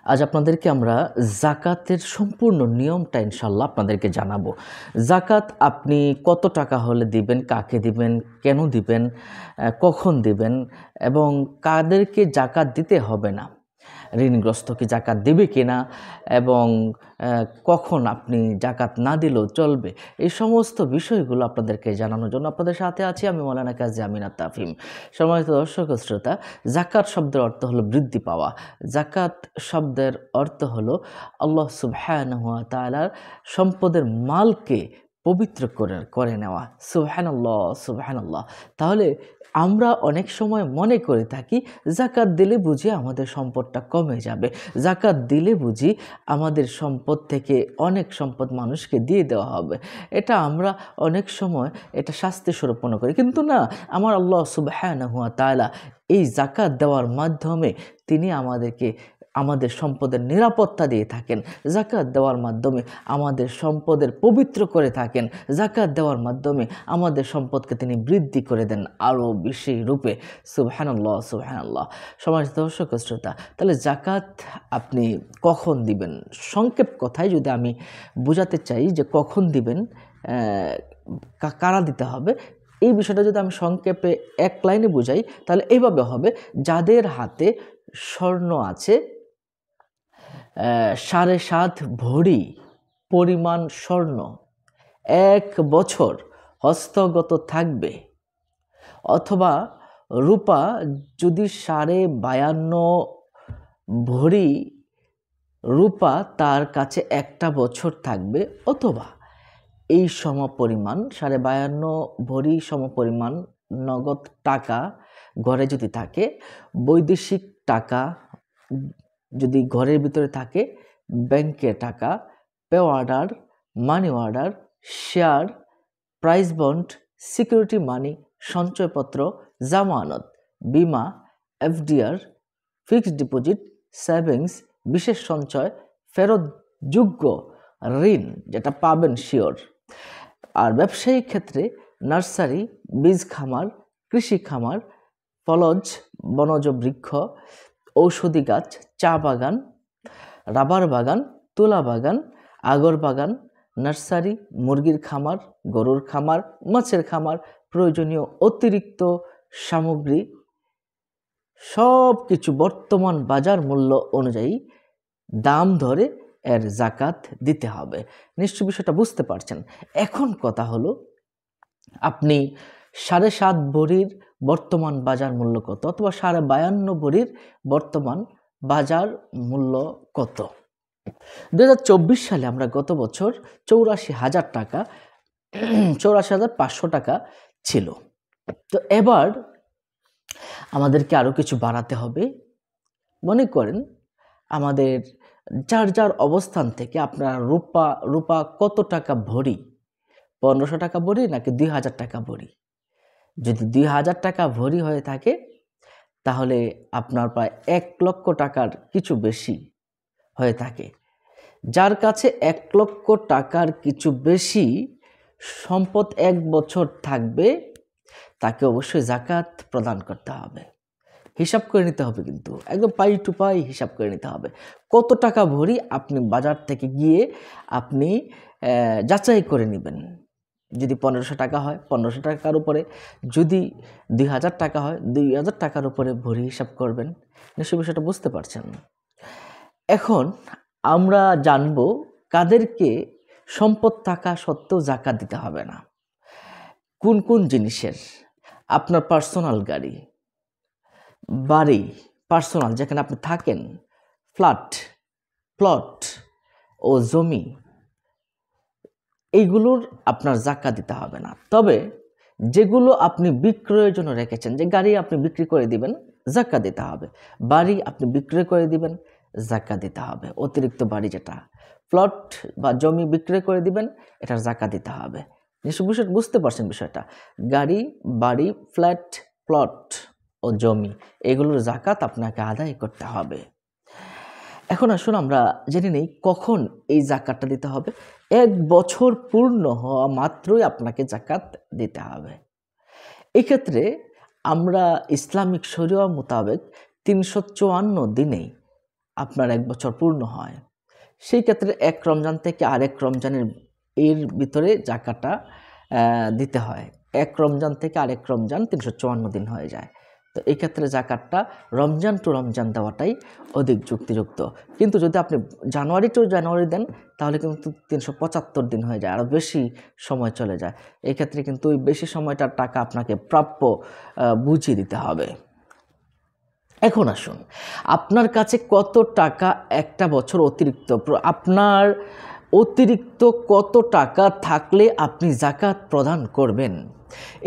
আজ আপনাদেরকে আমরা জাকাতের সম্পূর্ণ নিয়মটা ইনশাল্লাহ আপনাদেরকে জানাবো। জাকাত আপনি কত টাকা হলে দিবেন, কাকে দিবেন, কেন দিবেন, কখন দিবেন এবং কাদেরকে জাকাত দিতে হবে না, ঋণগ্রস্তকে জাকাত দেবে কিনা এবং কখন আপনি জাকাত না দিলেও চলবে, এই সমস্ত বিষয়গুলো আপনাদেরকে জানানোর জন্য আপনাদের সাথে আছি আমি মৌলানা কাজী আমিনাত তাফহিম। সম্মানিত দর্শক ও শ্রোতা, জাকাত শব্দের অর্থ হলো বৃদ্ধি পাওয়া। জাকাত শব্দের অর্থ হলো আল্লাহ সুবহানাহু ওয়া তাআলার সম্পদের মালকে পবিত্র করে নেওয়া। সুবহানাল্লাহ, সুবহানাল্লাহ। তাহলে আমরা অনেক সময় মনে করে থাকি জাকাত দিলে বুঝি আমাদের সম্পদটা কমে যাবে, জাকাত দিলে বুঝি আমাদের সম্পদ থেকে অনেক সম্পদ মানুষকে দিয়ে দেওয়া হবে। এটা আমরা অনেক সময় এটা শাস্তি স্বরূপ মনে করি, কিন্তু না, আমার আল্লাহ সুবহানাহু ওয়া তাআলা এই জাকাত দেওয়ার মাধ্যমে তিনি আমাদেরকে আমাদের সম্পদের নিরাপত্তা দিয়ে থাকেন। জাকাত দেওয়ার মাধ্যমে আমাদের সম্পদের পবিত্র করে থাকেন। জাকাত দেওয়ার মাধ্যমে আমাদের সম্পদকে তিনি বৃদ্ধি করে দেন আরও বেশি রূপে। সুবহানাল্লাহ, সুবহানাল্লাহ। সম্মানিত দর্শক ও শ্রোতা, তাহলে জাকাত আপনি কখন দিবেন, সংক্ষেপ কথায় যদি আমি বোঝাতে চাই যে কখন দিবেন, কারা দিতে হবে, এই বিষয়টা যদি আমি সংক্ষেপে এক লাইনে বুঝাই তাহলে এইভাবে হবে: যাদের হাতে স্বর্ণ আছে 7.5 ভরি পরিমাণ স্বর্ণ 1 বছর হস্তগত থাকবে, অথবা রূপা যদি 52.5 ভরি রূপা তার কাছে 1 বছর থাকবে, অথবা এই সমপরিমাণ 52.5 ভরি সমপরিমাণ নগদ টাকা ঘরে যদি থাকে, বৈদেশিক টাকা যদি ঘরের ভিতরে থাকে, ব্যাংকের টাকা, pay order, money order, share, price bond, security মানি, সঞ্চয়পত্র, জামানত, বিমা, এফডিআর, ফিক্সড ডিপোজিট, সেভিংস, বিশেষ সঞ্চয়, ফেরতযোগ্য ঋণ যেটা পাবেন শিওর। আর ব্যবসায়িক ক্ষেত্রে নার্সারি, বীজ খামার, কৃষি খামার, ফলজ বনজ বৃক্ষ, ঔষধি গাছ, চা বাগান, রাবার বাগান, তুলা বাগান, আগর বাগান, নার্সারি, মুরগির খামার, গরুর খামার, মাছের খামার, প্রয়োজনীয় অতিরিক্ত সামগ্রী, সব কিছু বর্তমান বাজার মূল্য অনুযায়ী দাম ধরে এর জাকাত দিতে হবে। নিশ্চয় বিষয়টা বুঝতে পারছেন। এখন কথা হলো, আপনি 7.5 ভরির বর্তমান বাজার মূল্য কত, অথবা 52.5 ভরির বর্তমান বাজার মূল্য কত? 2024 সালে আমরা গত বছর 84,000 টাকা, 84,500 টাকা ছিল। তো এবার আমাদেরকে আরও কিছু বাড়াতে হবে। মনে করেন আমাদের যার যার অবস্থান থেকে আপনার রূপা কত টাকা ভরি, 1500 টাকা ভরি নাকি 2000 টাকা ভরি? যদি 2000 টাকা ভরি হয়ে থাকে তাহলে আপনার প্রায় 1 লক্ষ টাকার কিছু বেশি হয়ে থাকে। যার কাছে 1 লক্ষ টাকার কিছু বেশি সম্পদ 1 বছর থাকবে, তাকে অবশ্যই জাকাত প্রদান করতে হবে। হিসাব করে নিতে হবে, কিন্তু একদম পাই টু পাই হিসাব করে নিতে হবে। কত টাকা ভরি আপনি বাজার থেকে গিয়ে আপনি যাচাই করে নেবেন। যদি 1500 টাকা হয় 1500 টাকার উপরে, যদি 2000 টাকা হয় 2000 টাকার উপরে ভরি হিসাব করবেন। নিশ্চয় বিষয়টা বুঝতে পারছেন। এখন আমরা জানব কাদেরকে সম্পদ থাকা সত্ত্বেও জাকাত দিতে হবে না। কোন কোন জিনিসের? আপনার পার্সোনাল গাড়ি, বাড়ি, পার্সোনাল যেখানে আপনি থাকেন, ফ্ল্যাট, প্লট ও জমি, এইগুলোর আপনার জাকাত দিতে হবে না। তবে যেগুলো আপনি বিক্রয়ের জন্য রেখেছেন, যে গাড়ি আপনি বিক্রি করে দিবেন, জাকাত দিতে হবে। বাড়ি আপনি বিক্রয় করে দিবেন, জাকাত দিতে হবে। অতিরিক্ত বাড়ি যেটা, প্লট বা জমি বিক্রয় করে দিবেন, এটার জাকাত দিতে হবে। নিশ্চয় বিষয় বুঝতে পারছেন বিষয়টা। গাড়ি, বাড়ি, ফ্ল্যাট, প্লট ও জমি, এগুলোর জাকাত আপনাকে আদায় করতে হবে। এখন আসুন আমরা জেনে নেই কখন এই জাকাতটা দিতে হবে। 1 বছর পূর্ণ হওয়া মাত্রই আপনাকে জাকাত দিতে হবে। এক্ষেত্রে আমরা ইসলামিক শরিয়া মোতাবেক 354 দিনেই আপনার 1 বছর পূর্ণ হয়, সেই ক্ষেত্রে এক রমজান থেকে আরেক রমজানের এর ভিতরে জাকাতটা দিতে হয়। এক রমজান থেকে আরেক রমজান 354 দিন হয়ে যায়। তো এই ক্ষেত্রে জাকাতটা রমজান টু রমজান দেওয়াটাই অধিক যুক্তিযুক্ত। কিন্তু যদি আপনি জানুয়ারি টু জানুয়ারি দেন তাহলে কিন্তু 375 দিন হয়ে যায়, আরও বেশি সময় চলে যায়। এই ক্ষেত্রে কিন্তু ওই বেশি সময়টার টাকা আপনাকে প্রাপ্য বুঝিয়ে দিতে হবে। এখন আসুন, আপনার কাছে কত টাকা একটা বছর অতিরিক্ত, আপনার অতিরিক্ত কত টাকা থাকলে আপনি জাকাত প্রদান করবেন।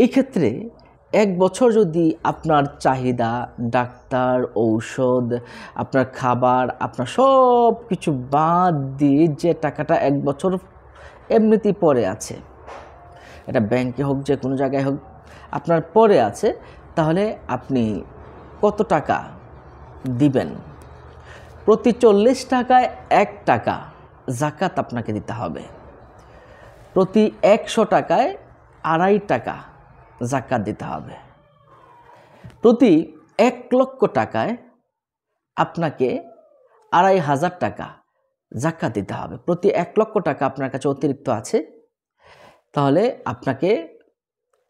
এই ক্ষেত্রে 1 বছর যদি আপনার চাহিদা, ডাক্তার, ঔষধ, আপনার খাবার, আপনার সব কিছু বাদ দিয়ে যে টাকাটা 1 বছর এমনিতেই পড়ে আছে, এটা ব্যাংকে হোক যে কোনো জায়গায় হোক আপনার পড়ে আছে, তাহলে আপনি কত টাকা দিবেন? প্রতি 40 টাকায় 1 টাকা জাকাত আপনাকে দিতে হবে। প্রতি 100 টাকায় 2.5 টাকা জাকাত দিতে হবে। প্রতি 1 লক্ষ টাকায় আপনাকে 2,500 টাকা জাকাত দিতে হবে। প্রতি 1 লক্ষ টাকা আপনার কাছে অতিরিক্ত আছে, তাহলে আপনাকে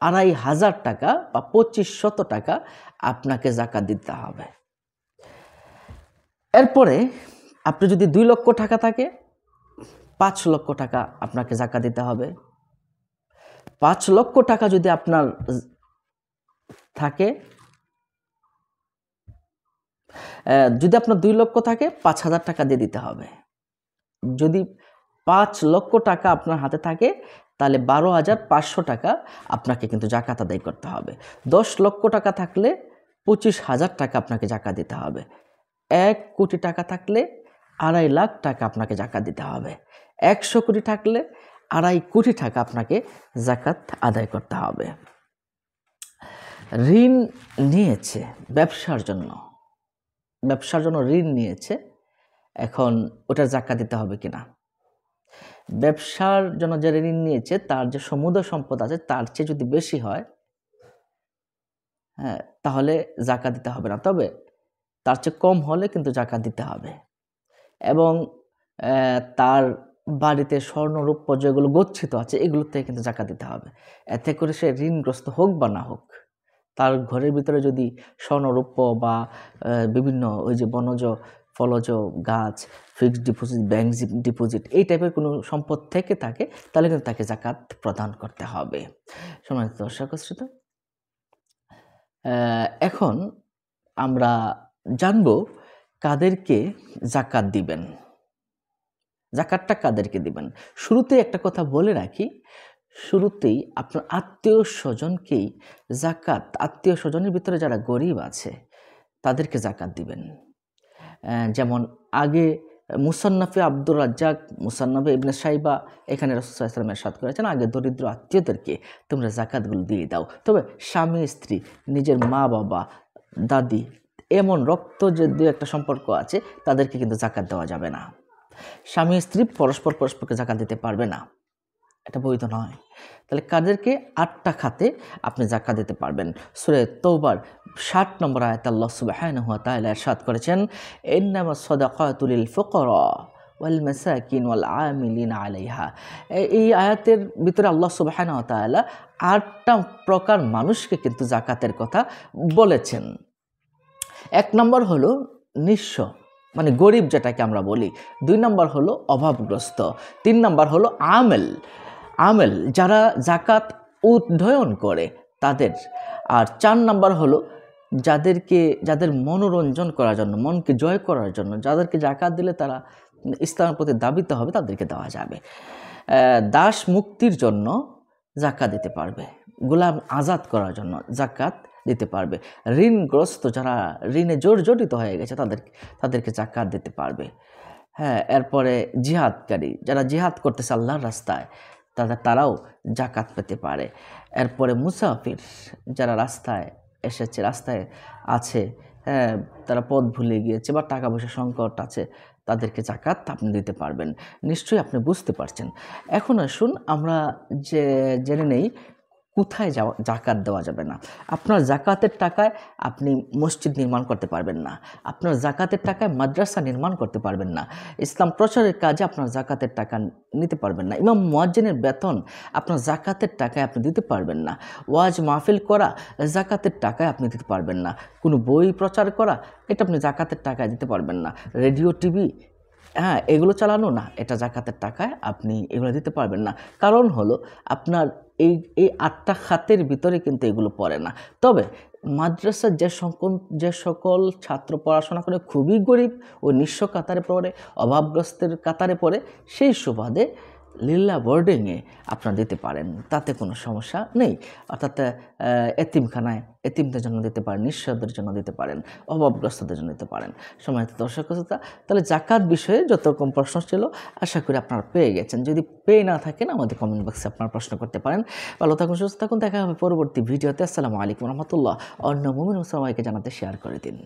2,500 টাকা বা 2500 টাকা আপনাকে জাকাত দিতে হবে। এরপরে আপনি যদি 2 লক্ষ টাকা থাকে, 5 লক্ষ টাকা আপনাকে জাকাত দিতে হবে। 5 লক্ষ টাকা যদি আপনার থাকে, যদি আপনার 2 লক্ষ থাকে 5,000 টাকা দিয়ে দিতে হবে। যদি 5 লক্ষ টাকা আপনার হাতে থাকে তাহলে 12,500 টাকা আপনাকে কিন্তু জাকাত আদায় করতে হবে। 10 লক্ষ টাকা থাকলে 25,000 টাকা আপনাকে জাকাত দিতে হবে। 1 কোটি টাকা থাকলে 2.5 লাখ টাকা আপনাকে জাকাত দিতে হবে। 100 কোটি থাকলে 2.5 কোটি টাকা আপনাকে জাকাত আদায় করতে হবে। ঋণ নিয়েছে ব্যবসার জন্য ঋণ নিয়েছে, এখন ওটার জাকাত দিতে হবে কিনা? ব্যবসার জন্য যে ঋণ নিয়েছে তার যে সমুদয় সম্পদ আছে তার চেয়ে যদি বেশি হয়, হ্যাঁ, তাহলে জাকাত দিতে হবে না। তবে তার চেয়ে কম হলে কিন্তু জাকাত দিতে হবে। এবং তার বাড়িতে স্বর্ণ রৌপ্য যেগুলো গচ্ছিত আছে এগুলোতে কিন্তু জাকাত দিতে হবে। এতে করে সে ঋণগ্রস্ত হোক বা না হোক, তার ঘরের ভিতরে যদি স্বর্ণ রৌপ্য বা বিভিন্ন ওই যে বনজ ফলজ গাছ, ফিক্সড ডিপোজিট, ব্যাংক ডিপোজিট এই টাইপের কোনো সম্পদ থেকে থাকে, তাহলে কিন্তু তাকে জাকাত প্রদান করতে হবে। সম্মানিত দর্শক শ্রোতা, এখন আমরা জানব কাদেরকে জাকাত দিবেন, জাকাতটা কাদেরকে দিবেন। শুরুতেই একটা কথা বলে রাখি, শুরুতেই আপনার আত্মীয় স্বজনকেই জাকাত, আত্মীয় স্বজনের ভিতরে যারা গরিব আছে তাদেরকে জাকাত দিবেন। যেমন আগে মুসান্নাফে আব্দুর রাজ্জাক, মুসান্নাফে ইবনে সাইবা এখানে রাসূল সাল্লাল্লাহু আলাইহি ওয়াসাল্লাম ইরশাদ করেছেন, আগে দরিদ্র আত্মীয়দেরকে তোমরা জাকাতগুলো দিয়ে দাও। তবে স্বামী স্ত্রী, নিজের মা বাবা, দাদি, এমন রক্ত যে দু একটা সম্পর্ক আছে তাদেরকে কিন্তু জাকাত দেওয়া যাবে না। স্বামী স্ত্রী পরস্পরকে জাকাত দিতে পারবে না, এটা বৈধ নয়। তাহলে কাদেরকে? 8টা খাতে আপনি জাকাত দিতে পারবেন। সূরা তাওবার 60 নম্বর আয়াতে আল্লাহ সুবহানাহু ওয়া তাআলা ইরশাদ করেছেন, ইন্নামাস সাদাকাতু লিল ফুকারা ওয়াল মাসাকিন ওয়াল আমিলিনা আলাইহা। এই আয়াতের ভিতরে আল্লাহ সুবহানাহু ওয়া তাআলা 8টা প্রকার মানুষকে কিন্তু জাকাতের কথা বলেছেন। 1 নম্বর হলো নিঃস্ব, মানে গরিব যেটাকে আমরা বলি। 2 নম্বর হলো অভাবগ্রস্ত। 3 নম্বর হলো আমেল যারা জাকাত উদ্ধয়ন করে তাদের। আর 4 নম্বর হলো যাদের মনোরঞ্জন করার জন্য, মনকে জয় করার জন্য, যাদেরকে জাকাত দিলে তারা ইসলামের প্রতি দাবিত হবে, তাদেরকে দেওয়া যাবে। দাস মুক্তির জন্য জাকাত দিতে পারবে, গোলাম আজাদ করার জন্য জাকাত দিতে পারবে, ঋণগ্রস্ত যারা ঋণে জর্জরিত হয়ে গেছে তাদেরকে জাকাত দিতে পারবে। হ্যাঁ, এরপরে জিহাদকারী যারা জিহাদ করতেছে আল্লাহর রাস্তায় তারাও জাকাত পেতে পারে। এরপরে মুসাফির যারা রাস্তায় এসেছে, রাস্তায় আছে, হ্যাঁ, তারা পথ ভুলে গিয়েছে বা টাকা পয়সা সংকট আছে, তাদেরকে জাকাত আপনি দিতে পারবেন। নিশ্চয়ই আপনি বুঝতে পারছেন। এখন আসুন আমরা জেনে নেই কোথায় জাকাত দেওয়া যাবে না? আপনার জাকাতের টাকায় আপনি মসজিদ নির্মাণ করতে পারবেন না, আপনার জাকাতের টাকায় মাদ্রাসা নির্মাণ করতে পারবেন না, ইসলাম প্রচারের কাজে আপনার জাকাতের টাকা নিতে পারবেন না, ইমাম মুয়াজ্জিনের বেতন আপনার জাকাতের টাকায় আপনি দিতে পারবেন না, ওয়াজ মাহফিল করা জাকাতের টাকায় আপনি দিতে পারবেন না, কোনো বই প্রচার করা এটা আপনি জাকাতের টাকায় দিতে পারবেন না, রেডিও টিভি এগুলো চালানো না, এটা জাকাতের টাকায় আপনি এগুলো দিতে পারবেন না। কারণ হলো আপনার এই এই ৮টা খাতের ভিতরে কিন্তু এগুলো পড়ে না। তবে মাদ্রাসার যে সকল ছাত্র পড়াশোনা করে খুবই গরিব ও নিঃস্ব কাতারে পড়ে, অভাবগ্রস্তের কাতারে পড়ে, সেই সুবাদে লিল্লা বোর্ডিংয়ে আপনারা দিতে পারেন, তাতে কোনো সমস্যা নেই। অর্থাৎ এতিমখানায় এতিমদের জন্য দিতে পারেন, নিঃস্বদের জন্য দিতে পারেন, অভাবগ্রস্তদের জন্য দিতে পারেন। সম্মানিত দর্শক শ্রোতা, তাহলে জাকাত বিষয়ে যত রকম প্রশ্ন ছিল আশা করি আপনারা পেয়ে গেছেন। যদি পেয়ে না থাকেন আমাদের কমেন্ট বক্সে আপনারা প্রশ্ন করতে পারেন। ভালো থাকুন, সুস্থ থাকুন, দেখা হবে পরবর্তী ভিডিওতে। আসসালামু আলাইকুম রহমতুল্লাহ। অন্য মুমিন মুসলমানকে জানাতে শেয়ার করে দিন।